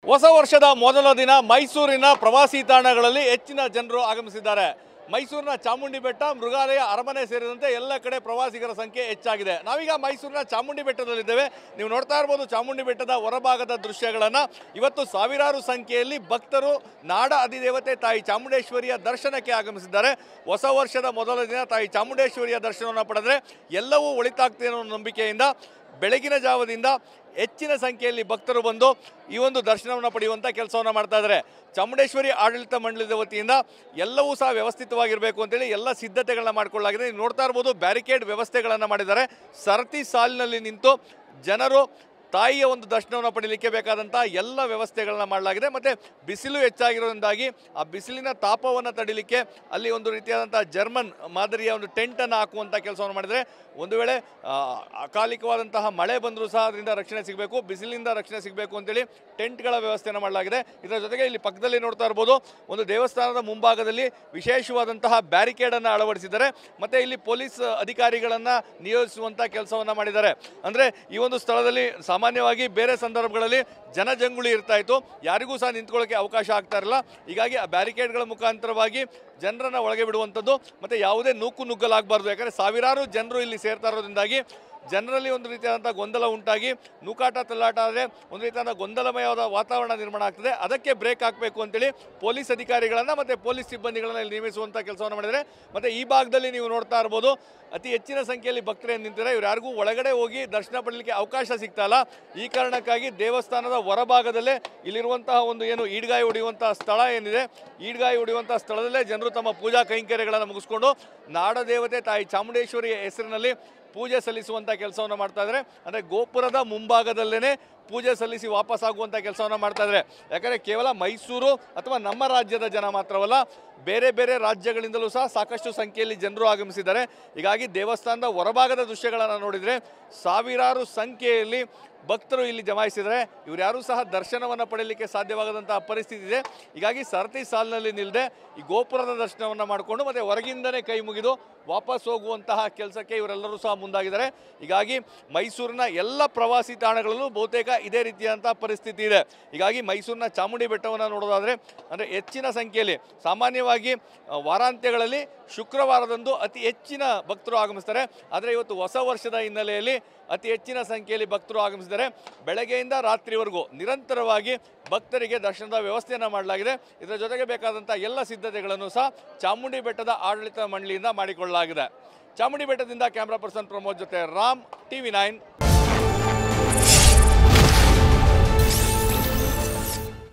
ಹೊಸ ವರ್ಷದ ಮೊದಲ ದಿನ ಮೈಸೂರಿನ ಪ್ರವಾಸಿ ತಾಣಗಳಲ್ಲಿ ಹೆಚ್ಚಿನ ಜನರು ಆಗಮಿಸಿದ್ದಾರೆ. ಮೈಸೂರಿನ ಚಾಮುಂಡಿ ಬೆಟ್ಟ, ಮೃಗಾಲಯ, ಅರಮನೆ ಸೇರಿದಂತೆ ಎಲ್ಲ ಕಡೆ ಪ್ರವಾಸಿಗರ ಸಂಖ್ಯೆ ಹೆಚ್ಚಾಗಿದೆ. ನಾವೀಗ ಮೈಸೂರಿನ ಚಾಮುಂಡಿ ಬೆಟ್ಟದಲ್ಲಿದ್ದೇವೆ. ನೀವು ನೋಡ್ತಾ ಇರಬಹುದು ಚಾಮುಂಡಿ ಬೆಟ್ಟದ ಹೊರಭಾಗದ ದೃಶ್ಯಗಳನ್ನು. ಇವತ್ತು ಸಾವಿರಾರು ಸಂಖ್ಯೆಯಲ್ಲಿ ಭಕ್ತರು ನಾಡ ಅಧಿದೇವತೆ ತಾಯಿ ಚಾಮುಂಡೇಶ್ವರಿಯ ದರ್ಶನಕ್ಕೆ ಆಗಮಿಸಿದ್ದಾರೆ. ಹೊಸ ವರ್ಷದ ಮೊದಲ ದಿನ ತಾಯಿ ಚಾಮುಂಡೇಶ್ವರಿಯ ದರ್ಶನವನ್ನು ಪಡೆದರೆ ಎಲ್ಲವೂ ಒಳಿತಾಗ್ತದೆ ಅನ್ನೋ ನಂಬಿಕೆಯಿಂದ ಬೆಳಗಿನ ಜಾವದಿಂದ ಹೆಚ್ಚಿನ ಸಂಖ್ಯೆಯಲ್ಲಿ ಭಕ್ತರು ಬಂದು ಈ ಒಂದು ದರ್ಶನವನ್ನು ಪಡೆಯುವಂಥ ಕೆಲಸವನ್ನು ಮಾಡ್ತಾ ಇದ್ದಾರೆ. ಚಾಮುಂಡೇಶ್ವರಿ ಆಡಳಿತ ಮಂಡಳಿದ ವತಿಯಿಂದ ಎಲ್ಲವೂ ಸಹ ವ್ಯವಸ್ಥಿತವಾಗಿರಬೇಕು ಅಂತೇಳಿ ಎಲ್ಲ ಸಿದ್ಧತೆಗಳನ್ನ ಮಾಡಿಕೊಳ್ಳಲಾಗಿದೆ. ನೀವು ನೋಡ್ತಾ ಇರ್ಬೋದು, ಬ್ಯಾರಿಕೇಡ್ ವ್ಯವಸ್ಥೆಗಳನ್ನು ಮಾಡಿದ್ದಾರೆ. ಸರತಿ ಸಾಲಿನಲ್ಲಿ ನಿಂತು ಜನರು ತಾಯಿಯ ಒಂದು ದರ್ಶನವನ್ನು ಪಡೆಯಲಿಕ್ಕೆ ಬೇಕಾದಂಥ ಎಲ್ಲ ವ್ಯವಸ್ಥೆಗಳನ್ನ ಮಾಡಲಾಗಿದೆ. ಮತ್ತು ಬಿಸಿಲು ಹೆಚ್ಚಾಗಿರೋದ್ರಿಂದಾಗಿ ಆ ಬಿಸಿಲಿನ ತಾಪವನ್ನು ತಡಿಲಿಕ್ಕೆ ಅಲ್ಲಿ ಒಂದು ರೀತಿಯಾದಂಥ ಜರ್ಮನ್ ಮಾದರಿಯ ಒಂದು ಟೆಂಟನ್ನು ಹಾಕುವಂಥ ಕೆಲಸವನ್ನು ಮಾಡಿದರೆ ಒಂದು ವೇಳೆ ಅಕಾಲಿಕವಾದಂತಹ ಮಳೆ ಬಂದರೂ ಸಹ ಅದರಿಂದ ರಕ್ಷಣೆ ಸಿಗಬೇಕು, ಬಿಸಿಲಿಂದ ರಕ್ಷಣೆ ಸಿಗಬೇಕು ಅಂತೇಳಿ ಟೆಂಟ್ಗಳ ವ್ಯವಸ್ಥೆಯನ್ನು ಮಾಡಲಾಗಿದೆ. ಇದರ ಜೊತೆಗೆ ಇಲ್ಲಿ ಪಕ್ಕದಲ್ಲಿ ನೋಡ್ತಾ ಇರ್ಬೋದು, ಒಂದು ದೇವಸ್ಥಾನದ ಮುಂಭಾಗದಲ್ಲಿ ವಿಶೇಷವಾದಂತಹ ಬ್ಯಾರಿಕೇಡನ್ನು ಅಳವಡಿಸಿದ್ದಾರೆ. ಮತ್ತು ಇಲ್ಲಿ ಪೊಲೀಸ್ ಅಧಿಕಾರಿಗಳನ್ನು ನಿಯೋಜಿಸುವಂಥ ಕೆಲಸವನ್ನು ಮಾಡಿದ್ದಾರೆ. ಅಂದರೆ ಈ ಒಂದು ಸ್ಥಳದಲ್ಲಿ ಸಾಮಾನ್ಯವಾಗಿ ಬೇರೆ ಸಂದರ್ಭಗಳಲ್ಲಿ ಜನಜಂಗುಳಿ ಇರ್ತಾ ಇತ್ತು, ಯಾರಿಗೂ ಸಹ ನಿಂತ್ಕೊಳ್ಳೋಕ್ಕೆ ಅವಕಾಶ ಆಗ್ತಾ ಇರಲಿಲ್ಲ. ಹೀಗಾಗಿ ಆ ಬ್ಯಾರಿಕೇಡ್ಗಳ ಮುಖಾಂತರವಾಗಿ ಜನರನ್ನು ಒಳಗೆ ಬಿಡುವಂಥದ್ದು ಮತ್ತು ಯಾವುದೇ ನೂಕು ನುಗ್ಗಲಾಗಬಾರ್ದು. ಯಾಕಂದರೆ ಸಾವಿರಾರು ಜನರು ಇಲ್ಲಿ ಸೇರ್ತಾ ಇರೋದ್ರಿಂದಾಗಿ ಜನರಲ್ಲಿ ಒಂದು ರೀತಿಯಾದಂಥ ಗೊಂದಲ ಉಂಟಾಗಿ ನೂಕಾಟ ತಳ್ಳಾಟ ಆದರೆ ಒಂದು ರೀತಿಯಾದ ಗೊಂದಲಮಯವಾದ ವಾತಾವರಣ ನಿರ್ಮಾಣ ಆಗ್ತದೆ. ಅದಕ್ಕೆ ಬ್ರೇಕ್ ಹಾಕಬೇಕು ಅಂತೇಳಿ ಪೊಲೀಸ್ ಅಧಿಕಾರಿಗಳನ್ನು ಮತ್ತು ಪೊಲೀಸ್ ಸಿಬ್ಬಂದಿಗಳನ್ನು ಇಲ್ಲಿ ನೇಮಿಸುವಂಥ ಕೆಲಸವನ್ನು ಮಾಡಿದರೆ. ಮತ್ತು ಈ ಭಾಗದಲ್ಲಿ ನೀವು ನೋಡ್ತಾ ಇರ್ಬೋದು, ಅತಿ ಹೆಚ್ಚಿನ ಸಂಖ್ಯೆಯಲ್ಲಿ ಭಕ್ತರೇನು ನಿಂತಿದ್ದಾರೆ. ಇವ್ರು ಯಾರಿಗೂ ಒಳಗಡೆ ಹೋಗಿ ದರ್ಶನ ಪಡಲಿಕ್ಕೆ ಅವಕಾಶ ಸಿಗ್ತಾ ಇಲ್ಲ. ಈ ಕಾರಣಕ್ಕಾಗಿ ದೇವಸ್ಥಾನದ ಹೊರಭಾಗದಲ್ಲೇ ಇಲ್ಲಿರುವಂತಹ ಒಂದು ಏನು ಈಡ್ಗಾಯಿ ಹೊಡೆಯುವಂಥ ಸ್ಥಳ ಏನಿದೆ, ಈಡ್ಗಾಯಿ ಹೊಡೆಯುವಂಥ ಸ್ಥಳದಲ್ಲೇ ಜನರು ತಮ್ಮ ಪೂಜಾ ಕೈಂಕರ್ಯಗಳನ್ನು ಮುಗಿಸ್ಕೊಂಡು ನಾಡದೇವತೆ ತಾಯಿ ಚಾಮುಂಡೇಶ್ವರಿಯ ಹೆಸರಿನಲ್ಲಿ ಪೂಜೆ ಸಲ್ಲಿಸುವಂಥ ಕೆಲಸವನ್ನು ಮಾಡ್ತಾ ಇದ್ದಾರೆ. ಅಂದರೆ ಗೋಪುರದ ಮುಂಭಾಗದಲ್ಲೇ ಪೂಜೆ ಸಲ್ಲಿಸಿ ವಾಪಸ್ಸಾಗುವಂಥ ಕೆಲಸವನ್ನು ಮಾಡ್ತಾ ಇದ್ದಾರೆ. ಯಾಕಂದರೆ ಕೇವಲ ಮೈಸೂರು ಅಥವಾ ನಮ್ಮ ರಾಜ್ಯದ ಜನ ಮಾತ್ರವಲ್ಲ, ಬೇರೆ ಬೇರೆ ರಾಜ್ಯಗಳಿಂದಲೂ ಸಹ ಸಾಕಷ್ಟು ಸಂಖ್ಯೆಯಲ್ಲಿ ಜನರು ಆಗಮಿಸಿದ್ದಾರೆ. ಹೀಗಾಗಿ ದೇವಸ್ಥಾನದ ಹೊರಭಾಗದ ದೃಶ್ಯಗಳನ್ನು ನೋಡಿದರೆ ಸಾವಿರಾರು ಸಂಖ್ಯೆಯಲ್ಲಿ ಭಕ್ತರು ಇಲ್ಲಿ ಜಮಾಯಿಸಿದ್ದಾರೆ. ಇವರು ಯಾರೂ ಸಹ ದರ್ಶನವನ್ನು ಪಡೆಯಲಿಕ್ಕೆ ಸಾಧ್ಯವಾಗದಂತಹ ಪರಿಸ್ಥಿತಿ ಇದೆ. ಹೀಗಾಗಿ ಸರತಿ ಸಾಲಿನಲ್ಲಿ ನಿಲ್ಲದೆ ಈ ಗೋಪುರದ ದರ್ಶನವನ್ನು ಮಾಡಿಕೊಂಡು ಮತ್ತು ಹೊರಗಿಂದಲೇ ಕೈ ಮುಗಿದು ವಾಪಸ್ ಹೋಗುವಂತಹ ಕೆಲಸಕ್ಕೆ ಇವರೆಲ್ಲರೂ ಸಹ ಮುಂದಾಗಿದ್ದಾರೆ. ಹೀಗಾಗಿ ಮೈಸೂರಿನ ಎಲ್ಲ ಪ್ರವಾಸಿ ತಾಣಗಳಲ್ಲೂ ಬಹುತೇಕ ಇದೇ ರೀತಿಯಾದಂಥ ಪರಿಸ್ಥಿತಿ ಇದೆ. ಹೀಗಾಗಿ ಮೈಸೂರಿನ ಚಾಮುಂಡಿ ಬೆಟ್ಟವನ್ನು ನೋಡೋದಾದರೆ ಅಂದರೆ ಹೆಚ್ಚಿನ ಸಂಖ್ಯೆಯಲ್ಲಿ ಸಾಮಾನ್ಯವಾಗಿ ವಾರಾಂತ್ಯಗಳಲ್ಲಿ ಶುಕ್ರವಾರದಂದು ಅತಿ ಹೆಚ್ಚಿನ ಭಕ್ತರು ಆಗಮಿಸ್ತಾರೆ. ಆದರೆ ಇವತ್ತು ಹೊಸ ವರ್ಷದ ಹಿನ್ನೆಲೆಯಲ್ಲಿ ಅತಿ ಹೆಚ್ಚಿನ ಸಂಖ್ಯೆಯಲ್ಲಿ ಭಕ್ತರು ಆಗಮಿಸಿದ್ದಾರೆ. ಬೆಳಗ್ಗೆಯಿಂದ ರಾತ್ರಿವರೆಗೂ ನಿರಂತರವಾಗಿ ಭಕ್ತರಿಗೆ ದರ್ಶನದ ವ್ಯವಸ್ಥೆಯನ್ನು ಮಾಡಲಾಗಿದೆ. ಇದರ ಜೊತೆಗೆ ಬೇಕಾದಂಥ ಎಲ್ಲ ಸಿದ್ಧತೆಗಳನ್ನು ಸಹ ಚಾಮುಂಡಿ ಬೆಟ್ಟದ ಆಡಳಿತ ಮಂಡಳಿಯಿಂದ ಮಾಡಿಕೊಳ್ಳಲಾಗಿದೆ. ಚಾಮುಂಡಿ ಬೆಟ್ಟದಿಂದ ಕ್ಯಾಮ್ರಾ ಪರ್ಸನ್ ಪ್ರಮೋದ್ ಜೊತೆ ರಾಮ್, TV9.